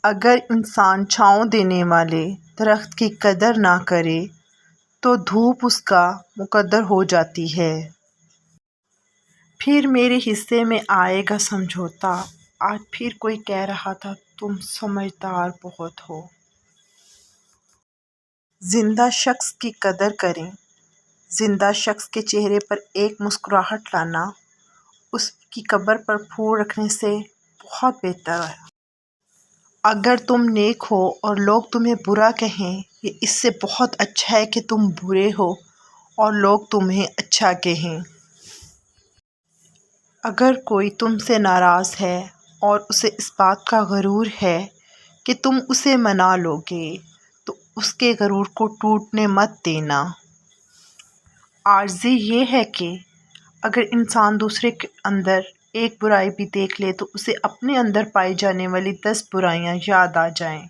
اگر انسان چھاؤں دینے والے درخت کی قدر نہ کرے تو دھوپ اس کا مقدر ہو جاتی ہے۔ پھر میرے حصے میں آئے گا سمجھوتا، آج پھر کوئی کہہ رہا تھا تم سمجھدار بہت ہو۔ زندہ شخص کی قدر کریں، زندہ شخص کے چہرے پر ایک مسکراہٹ لانا اس کی قبر پر پھول رکھنے سے بہت بہتر ہے۔ اگر تم نیک ہو اور لوگ تمہیں برا کہیں، یہ اس سے بہت اچھا ہے کہ تم برے ہو اور لوگ تمہیں اچھا کہیں۔ اگر کوئی تم سے ناراض ہے اور اسے اس بات کا غرور ہے کہ تم اسے منا لو گے تو اس کے غرور کو ٹوٹنے مت دینا۔ عاجزی یہ ہے کہ اگر انسان دوسرے کے اندر ایک برائی بھی دیکھ لے تو اسے اپنے اندر پائی جانے والی 10 برائیاں یاد آ جائیں۔